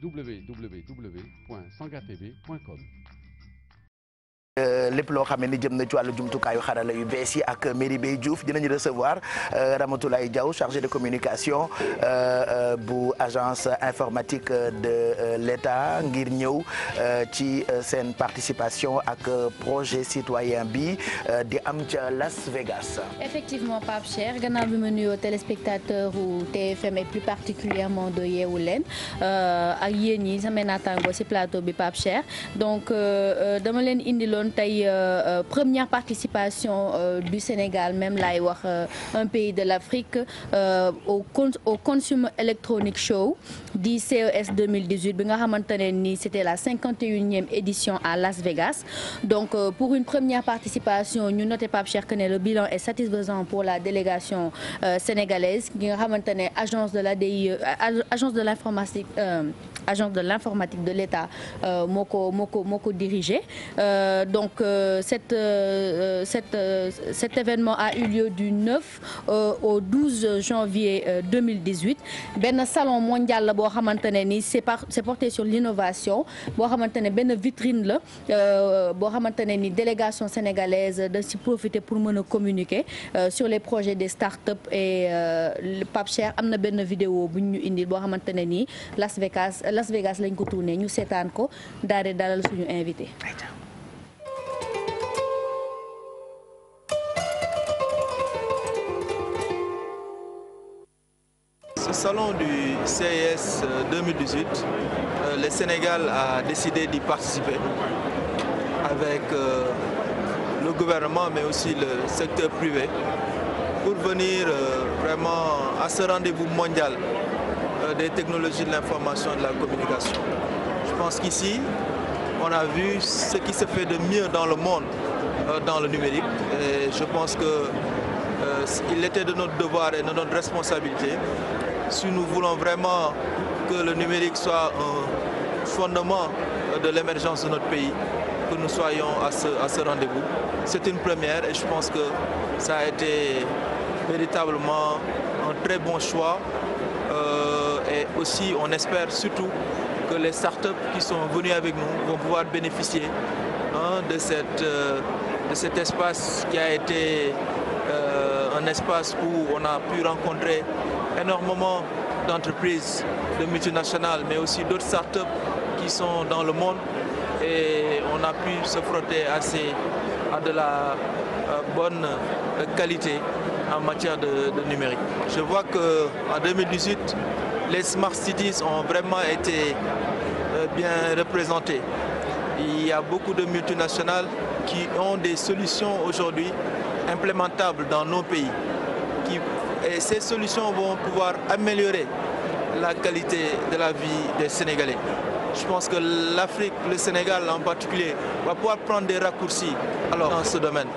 www.sangatv.com. lépp loo xam ne ni jëm na ci wàllu jumtukaayu xarala yu bees yi ak Merry Beye Diouf dinañu recevoir Ramatoulaye Diaw chargé de communication bu agence informatique de l'État ngir ñëw ci seen participation ak projet citoyen bi di am ca Las Vegas. Effectivement Pape Cheikh gannaaw bi ma nuyoo téléspectateur u TFM et plus particulièrement de Yeewu Leen ak yéen ñi samay naataango ci plateau bi Pape Cheikh donc dama leen indiloon tey première participation du Sénégal même laay wax un pays de l'Afrique au Consumer Electronic Show di CES 2018 bi nga xamante ne ni c'était la 51e édition à Las Vegas donc pour une première participation ñu noté Pape Cheikh que ne le bilan est satisfaisant pour la délégation sénégalaise ki nga xamante ne agence de l'ADIE agence de l'informatique de l'État moo ko dirigé donc cet événement a eu lieu du 9 au 12 janvier 2018 benn salon mondial la boo xamante ne ni c'est porté sur l'innovation boo xamante ne benn vitrine la boo xamante ne ni délégation sénégalaise da ci profiter pour mën a communiquer sur les projets des start-up et Pape Cheikh am na benn vidéo bu ñu indil boo xamante ne ni Las Vegas lañ ko tourné ñu seetaan ko daal di dalal suñu invité. Ce salon du CES 2018, le Sénégal a décidé d'y participer avec le gouvernement mais aussi le secteur privé pour venir vraiment à ce rendez-vous mondial des technologies de l'information et de la communication. Je pense qu'ici, on a vu ce qui se fait de mieux dans le monde dans le numérique et je pense qu'il était de notre devoir et de notre responsabilité si nous voulons vraiment que le numérique soit un fondement de l'émergence de notre pays, que nous soyons à ce rendez-vous. C'est une première et je pense que ça a été véritablement un très bon choix. Et aussi, on espère surtout que les startups qui sont venues avec nous vont pouvoir bénéficier de cet espace qui a été un espace où on a pu rencontrer énormément d'entreprises, de multinationales, mais aussi d'autres startups qui sont dans le monde. Et on a pu se frotter à de la bonne qualité en matière de numérique. Je vois qu'en 2018, les Smart Cities ont vraiment été bien représentés. Il y a beaucoup de multinationales qui ont des solutions aujourd'hui implémentables dans nos pays. Et ces solutions vont pouvoir améliorer la qualité de la vie des Sénégalais. Je pense que l'Afrique, le Sénégal en particulier, va pouvoir prendre des raccourcis dans ce domaine.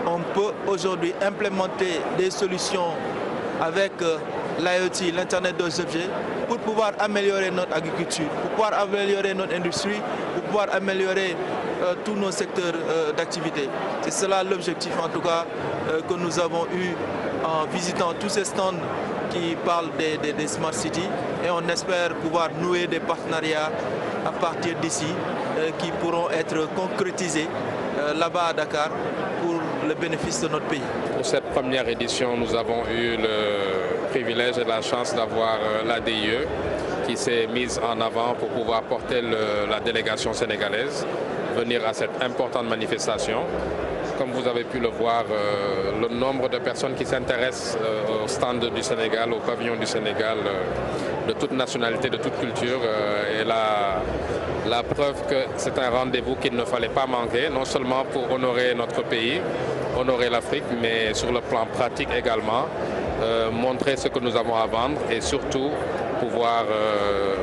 On peut aujourd'hui implémenter des solutions avec l'IoT, l'Internet des objets, pour pouvoir améliorer notre agriculture, pour pouvoir améliorer notre industrie, pour pouvoir améliorer tous nos secteurs d'activité. C'est cela l'objectif en tout cas que nous avons eu en visitant tous ces stands qui parlent des Smart Cities et on espère pouvoir nouer des partenariats à partir d'ici qui pourront être concrétisés là-bas à Dakar pour le bénéfice de notre pays. Pour cette première édition, nous avons eu le privilège et la chance d'avoir l'ADIE qui s'est mise en avant pour pouvoir porter la délégation sénégalaise, venir à cette importante manifestation. Comme vous avez pu le voir, le nombre de personnes qui s'intéressent au stand du Sénégal, au pavillon du Sénégal, de toute nationalité, de toute culture, est la preuve que c'est un rendez-vous qu'il ne fallait pas manquer, non seulement pour honorer notre pays, honorer l'Afrique, mais sur le plan pratique également, montrer ce que nous avons à vendre et surtout pouvoir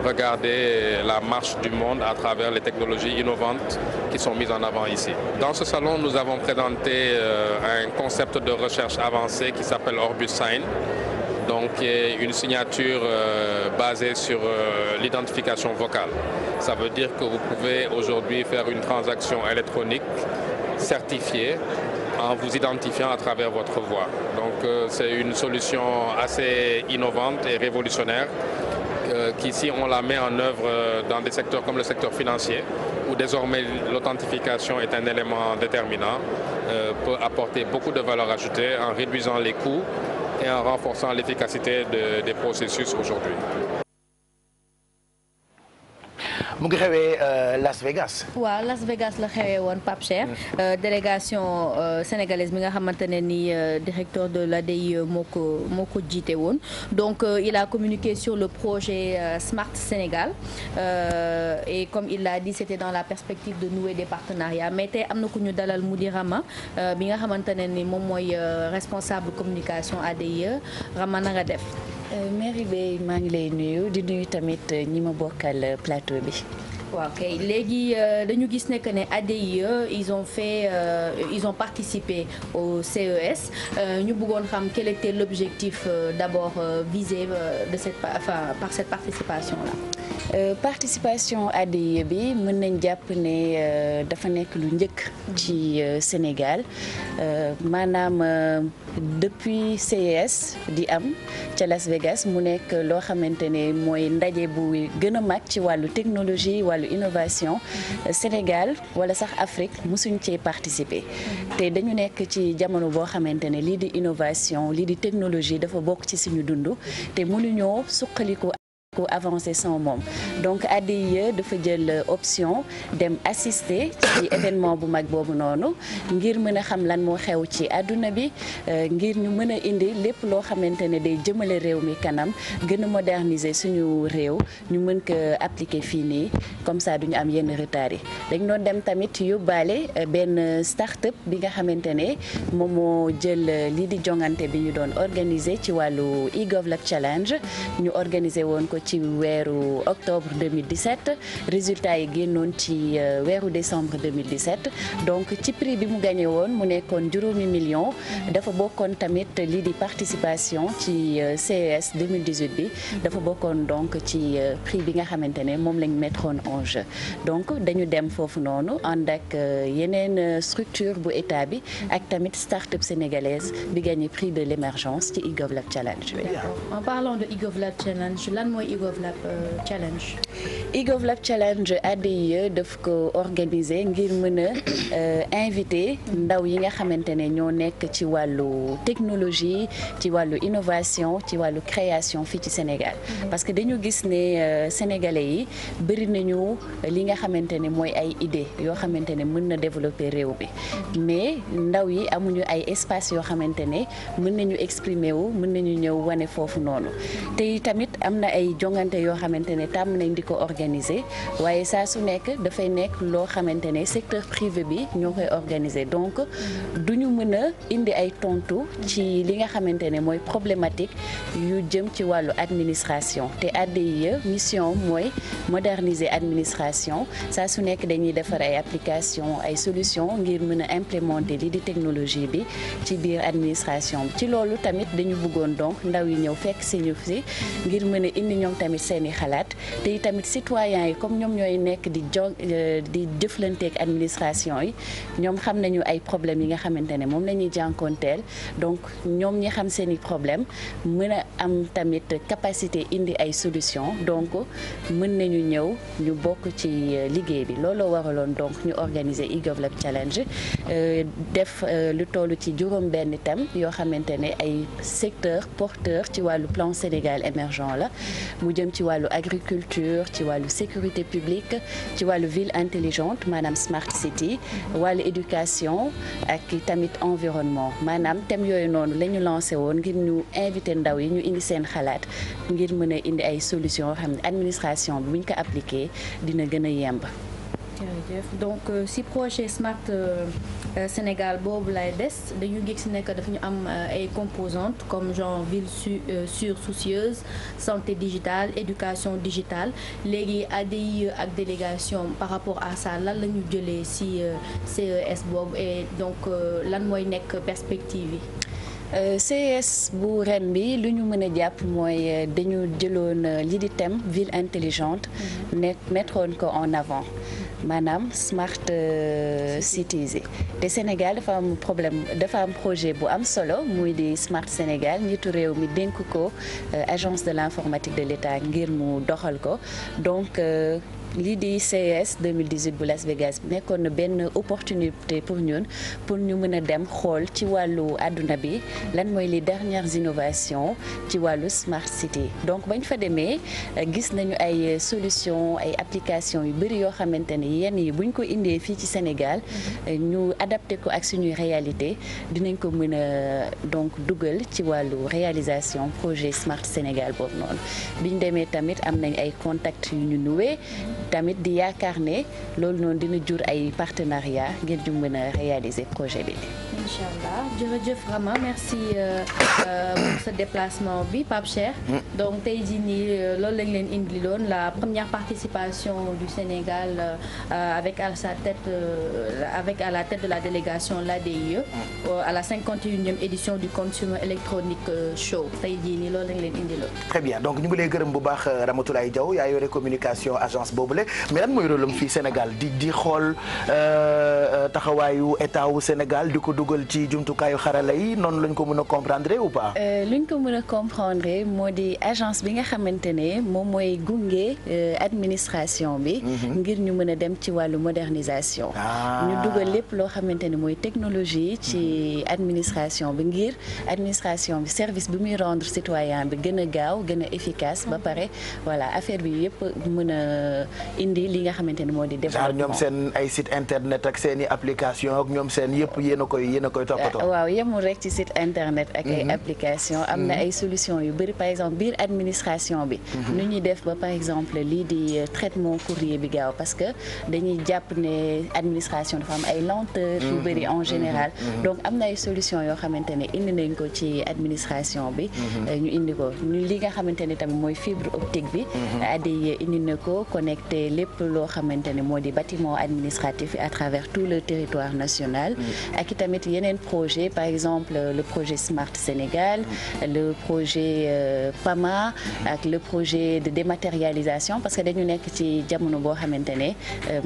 regarder la marche du monde à travers les technologies innovantes qui sont mises en avant ici. Dans ce salon, nous avons présenté un concept de recherche avancée qui s'appelle Orbus Sign, donc qui est une signature basée sur l'identification vocale. Ça veut dire que vous pouvez aujourd'hui faire une transaction électronique certifiée en vous identifiant à travers votre voix. Donc c'est une solution assez innovante et révolutionnaire qu'ici on la met en œuvre dans des secteurs comme le secteur financier, où désormais l'authentification est un élément déterminant, peut apporter beaucoup de valeur ajoutée en réduisant les coûts et en renforçant l'efficacité des processus aujourd'hui. mu ngi xewee Las Vegas. waaw Las Vegas la xewee woon Pape Cheikh. délégation sénégalaise bi nga xamante ne ni directeur de l'ADIE moo ko jiite woon donc il a communiqué sur le projet Smart Sénégal et comme il l'a dit c'était dans la perspective de nouer des partenariats mais tey am na ku ñu dalal mu di Rama bi nga xamante ne ni moom mooy responsable communication ADIE Rama na nga def. Mary Bey maa ngi lay nuyu di nuyu tamit ñi ma bokkal plateau bi. waaw kay léegi dañu gis ne que ne ADIE ils ont participé au CES ñu bëggoon xam quel était l'objectif d'abord visé par cette participation là. Participation ADIE bi mën nañ jàpp ne dafa nekk lu njëkk ci Sénégal maanaam depuis CES di am ca Las Vegas mu nekk loo xamante ne mooy ndaje bu gën a mag ci wàllu technologie wàllu innovation Sénégal wala sax Afrique musuñ cee participer te dañu nekk ci jamono boo xamante ne lii di innovation lii di technologie dafa bokk ci suñu dund te mënuñoo suqaliku ko avancer sans moom donc ADIE dafa jël option dem assister ci événement bu mag boobu noonu ngir mën a xam lan moo xew ci àdduna bi ngir ñu mën a indi lépp loo xamante ne day jëmale réew mi kanam gën a moderniser suñu réew ñu mën ko appliquer fii nii comme ça duñu am yenn retard yi dañ doon dem tamit yóbbaale benn start-up bi nga xamante ne moom moo jël lii di jongante bi ñu doon organiser ci wàllu e-GovLab Challenge ñu organiser woon ko ci weeru octobre 2017 résultat yi génnoon ci weeru décembre 2017 donc ci prix bi mu gagné woon mu nekkoon $5 millions dafa bokkoon tamit lii di participation ci CES 2018 bi dafa bokkoon donc ci prix bi nga xamante ne moom lañ mettroon en jeu donc dañu dem foofu noonu ànd ak yeneen structure bu état bi ak tamit start-up sénégalaise bi gagné prix de l'émergence ci e-GovLab Challenge bi. En parlant de e-GovLab Challenge lan mooy e-GovLab Challenge. e-GovLab Challenge ADIE daf ko organiser ngir mën a invité ndaw yi nga xamante ne ñoo nekk ci wàllu technologie ci wàllu innovation ci wàllu création fii ci Sénégal parce que dañu gis ne sénégalais yi bëri nañu li nga xamante ne mooy ay idées yoo xamante ne mën na développer réew bi mais ndaw yi amuñu ay espace yoo xamante ne mën nañu exprimer wu mën nañu ñëw wane foofu noonu te tamit am na ay jongante yoo xamante ne tàmm nañ di ko organiser waaye saa su nekk dafay nekk loo xamante ne secteur privé bi ñoo koy organiser donc duñu mën a indi ay tontu ci li nga xamante ne mooy problématique yu jëm ci wàllu administration te ADIE mission mooy moderniser administration saa su nekk dañuy defar ay application ay solution ngir mën a implémenter lii di technologie bi ci biir administration bi ci loolu tamit dañu bëggoon donc ndaw yi ñëw fekk si ñu fi ngir mën a indi ñoom tamit seeni xalaat te tamit citoyens yi comme ñoom ñooy nekk di jëflanteeg administration yi ñoom xam nañu ay problèmes yi nga xamante ne moom la ñuy jànkoonteel donc ñoom ñi xam seeni problème mën a am tamit capacité indi ay solution donc mën nañu ñëw ñu bokk ci liggéey bi looloo waraloon donc ñu organiser e-GovLab Challenge def lu toll ci juróom benn thème yoo xamante ne ay secteur porteur ci wàllu plan Sénégal émergent la mu jëm ci wàllu agriculture ci wàllu sécurité publique ci wàllu ville intelligente maanaam smart city wàllu éducation ak tamit environnement maanaam thème yooyu noonu la ñu lancé woon ngir ñu invité ndaw yi ñu indi seen xalaat ngir mën a indi ay solutions yoo xam ne administration bi bu ñu ko appliqué dina gën a yemb. donc si projet Smart Sénégal boobu lay des dañu gis ne que dafa ñu am ay composantes comme genre ville sûre soucieuse santé digitale éducation digitale léegi ADIE ak délégation par rapport à ça lan la ñu jëlee si CES boobu et donc lan mooy nekk perspective yi. CES bu ren bi lu ñu mën a jàpp mooy dañu jëloon lii di thème ville intelligente mettroon ko en avant maanaam smart cities yi te Sénégal dafa am projet bu am solo muy di Smart Sénégal njiitu réew mi dénk ko agence de l'informatique de l'État ngir mu doxal ko donc lii di CES 2018 bu Las Vegas bi nekkoon na benn opportunité pour ñun pour ñu mën a dem xool ci wàllu àdduna bi lan mooy les dernières innovations ci wàllu smart city donc bañ fa demee gis nañu ay solutions ay applications yu bëri yoo xamante ne yenn yi buñ ko indee fii ci Sénégal ñu adapté ko ak suñuy réalité dinañ ko mën a donc dugal ci wàllu réalisation projet Smart Sénégal boobu noonu biñ demee tamit am nañ ay contacts yu ñu noué tamit di yaakaar ne loolu noonu dina jur ay partenariat ngir ñu mën a réaliser projet bi. incha allah jërëjëf Rama merci pour ce déplacement bi Pape Cheikh. donc tey jii nii loolu lañ leen indiloon la première participation du Sénégal avec à la tête de la délégation l'ADIE à la 51e édition du Consumer Electronic Show tey jii nii loolu lañ leen indiloon. très bien donc ñu ngi lay gërëm bu baax Ramatoulaye Diaw yaa yore communication agence boobule mais lan mooy rôle am fii Sénégal di xool taxawaayu état wu Sénégal di ko dugal ci jumtukaayu xarala yi noonu lañ ko mën a comprendre ou pas. luñ ko mën a comprendre moo di agence bi nga xamante ne moom mooy gunge administration bi. ngir ñu mën a dem ci wàllu modernisation. ñu dugal lépp loo xamante ne mooy technologie ci administration bi ngir administration bi service bi muy rendre citoyen bi gën a gaaw gën a efficace ba pare voilà affaire bi yëpp mën a indi li nga xamante ne moo di développement. ñoom seen ay site internet ak seen i application ak ñoom seen yëpp yéen a koy toppatoo. waaw yemul rek ci site internet ak ay application am na ay solutions yu bëri par exemple biir administration bi. nu ñuy def ba par exemple lii di traitement courrier bi gaaw parce que dañuy jàpp ne administration dafa am ay lenteur yu bëri en général. donc am na ay solutions yoo xamante ne indi nañ ko ci administration bi. ñu indi ko ñu li nga xamante ne tamit mooy fibre optique bi. ADIE indi na ko connecté lépp loo xamante ne moo di bâtiment administratif à travers tout le territoire national. ak i tamit yeneen projet par exemple le projet Smart Sénégal le projet PAMA ak le projet de dématérialisation parce que dañu nekk ci jamono boo xamante ne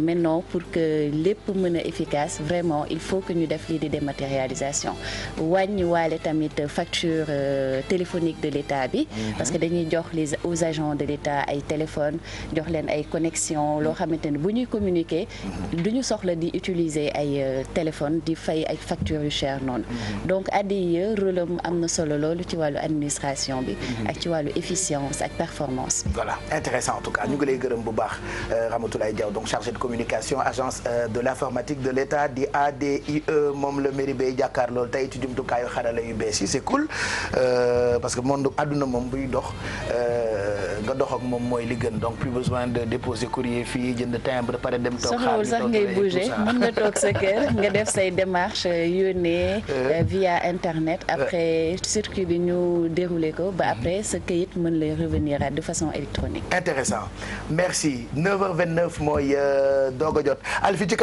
maintenant pour que lépp mën a efficace vraiment il faut que ñu def lii di dématérialisation wàññi waale tamit facture téléphonique de l'État bi parce que dañuy jox aux agents de l'État ay téléphone jox leen ay connexion loo xamante ne bu ñuy communiquer duñu soxla di utiliser ay téléphone di fay ay factures yu cher noonu donc ADIE rôle am na solo loolu ci wàllu administration bi ak ci wàllu efficience ak performance bi. voilà intéressant en tout cas ñu ngi lay gërëm bu baax Ramatoulaye Diaw donc chargé de communication agence de l'informatique de l'État di ADIE moom la mairie bay jàkkaar loolu tey ci jumtukaayu xarala yu bees yi c'est cool parce que monde àdduna moom buy dox nga dox ak moom mooy li gën donc plus besoin de déposer courrier fii jënd timbre pare dem toog xaar soxlawul sax ngay bouger mën nga toog sa kër nga def say démarche yónnee via internet après circuit bi ñu dérouler ko ba après sa këyit mën lay revenir de façon électronique. intéressant merci 9h29 mooy doog a jot Alfi ci